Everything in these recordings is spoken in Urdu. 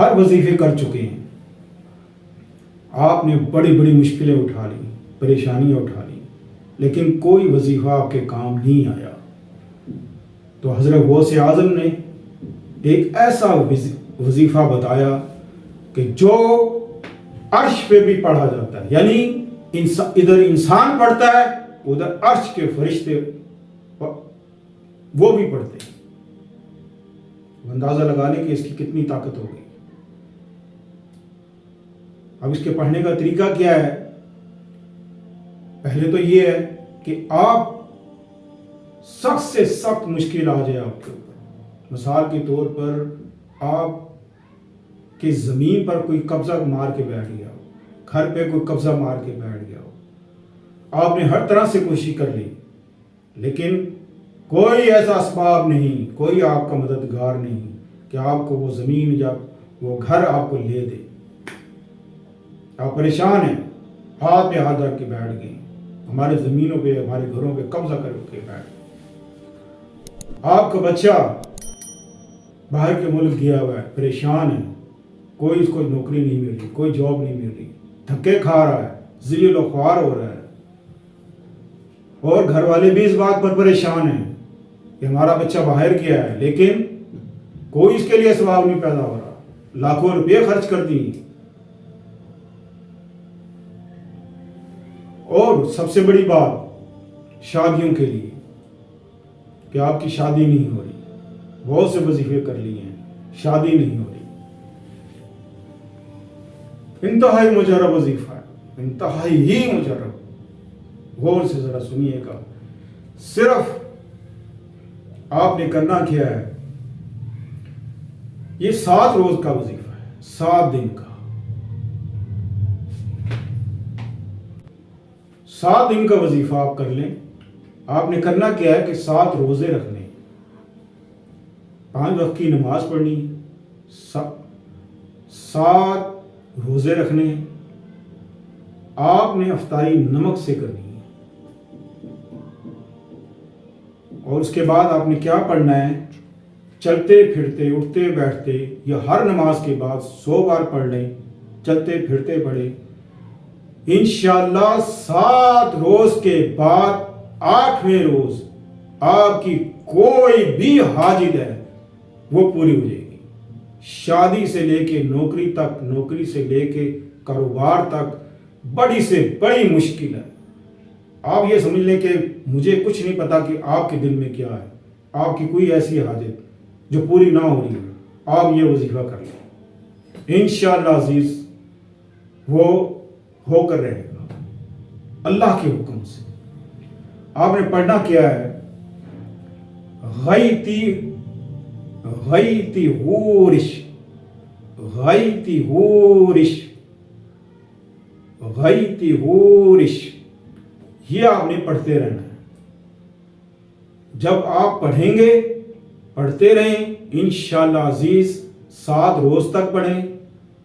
ہر وظیفے کر چکے ہیں، آپ نے بڑی بڑی مشکلیں اٹھا لی، پریشانیاں اٹھا لی، لیکن کوئی وظیفہ آپ کے کام نہیں آیا۔ تو حضرت غوث اعظم نے ایک ایسا وظیفہ بتایا کہ جو عرش پہ بھی پڑھا جاتا ہے، یعنی ادھر انسان پڑھتا ہے، ادھر عرش کے فرشتے وہ بھی پڑھتے ہیں۔ اندازہ لگا لیں کہ اس کی کتنی طاقت ہوگی۔ اب اس کے پڑھنے کا طریقہ کیا ہے؟ پہلے تو یہ ہے کہ آپ سخت سے سخت مشکل آ جائے آپ کے اوپر، مثال کے طور پر آپ کی زمین پر کوئی قبضہ مار کے بیٹھ گیا ہو، گھر پہ کوئی قبضہ مار کے بیٹھ گیا ہو، آپ نے ہر طرح سے کوشش کر لی، لیکن کوئی ایسا اسباب نہیں، کوئی آپ کا مددگار نہیں کہ آپ کو وہ زمین یا وہ گھر آپ کو لے دے۔ آپ پریشان ہیں، ہاتھ پہ ہاتھ رکھ کے بیٹھ گئے، ہمارے زمینوں پہ ہمارے گھروں پہ قبضہ کر کے بیٹھ گئے۔ آپ کا بچہ باہر کے ملک گیا ہوا ہے، پریشان ہے، کوئی اس کو نوکری نہیں مل رہی، کوئی جاب نہیں مل رہی، دھکے کھا رہا ہے، ذلیل و خوار ہو رہا ہے، اور گھر والے بھی اس بات پر پریشان ہیں کہ ہمارا بچہ باہر گیا ہے، لیکن کوئی اس کے لیے اسباب نہیں پیدا ہو رہا، لاکھوں روپے خرچ کر دی۔ اور سب سے بڑی بات شادیوں کے لیے کہ آپ کی شادی نہیں ہو رہی، بہت سے وظیفے کر لیے ہیں، شادی نہیں ہو رہی۔ انتہائی مجرب وظیفہ ہے، انتہائی ہی مجرب۔ غور سے ذرا سنیے گا، صرف آپ نے کرنا کیا ہے، یہ 7 روز کا وظیفہ ہے، 7 دن کا، 7 دن کا وظیفہ آپ کر لیں۔ آپ نے کرنا کیا ہے کہ 7 روزے رکھنے، 5 وقت کی نماز پڑھنی، 7 روزے رکھنے، آپ نے افطاری نمک سے کرنی ہے، اور اس کے بعد آپ نے کیا پڑھنا ہے، چلتے پھرتے اٹھتے بیٹھتے یا ہر نماز کے بعد 100 بار پڑھ لیں، چلتے پھرتے پڑھیں۔ انشاءاللہ 7 روز کے بعد 8ویں روز آپ کی کوئی بھی حاجت ہے وہ پوری ہو جائے گی، شادی سے لے کے نوکری تک، نوکری سے لے کے کاروبار تک، بڑی سے بڑی مشکل ہے۔ آپ یہ سمجھ لیں کہ مجھے کچھ نہیں پتا کہ آپ کے دل میں کیا ہے، آپ کی کوئی ایسی حاجت جو پوری نہ ہو رہی ہے، آپ یہ وظیفہ کر لیں، انشاءاللہ عزیز وہ ہو کر رہے گا اللہ کے حکم سے۔ آپ نے پڑھنا کیا ہے، غیتی ہورش، غیتی ہورش، غیتی ہورش، یہ آپ نے پڑھتے رہنا ہے۔ جب آپ پڑھیں گے، پڑھتے رہیں، انشاءاللہ عزیز 7 روز تک پڑھیں،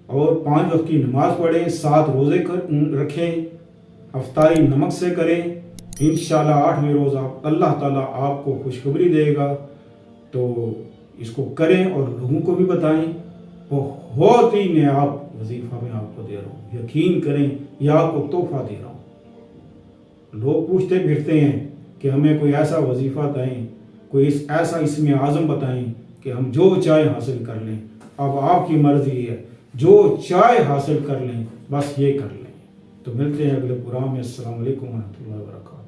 اور 5 وقت کی نماز پڑھیں، 7 روزے رکھیں، افطاری نمک سے کریں، انشاءاللہ 8ویں روز آپ اللہ تعالیٰ آپ کو خوشخبری دے گا۔ تو اس کو کریں اور لوگوں کو بھی بتائیں، بہت ہی نایاب وظیفہ میں آپ کو دے رہا ہوں، یقین کریں، یہ آپ کو تحفہ دے رہا ہوں۔ لوگ پوچھتے پھرتے ہیں کہ ہمیں کوئی ایسا وظیفہ بتائیں، کوئی ایسا اسم اعظم بتائیں کہ ہم جو چاہے حاصل کر لیں۔ اب آپ کی مرضی ہے، جو چاہے حاصل کر لیں، بس یہ کر لیں۔ تو ملتے ہیں اگلے پروگرام میں۔ السلام علیکم ورحمۃ اللہ وبرکاتہ۔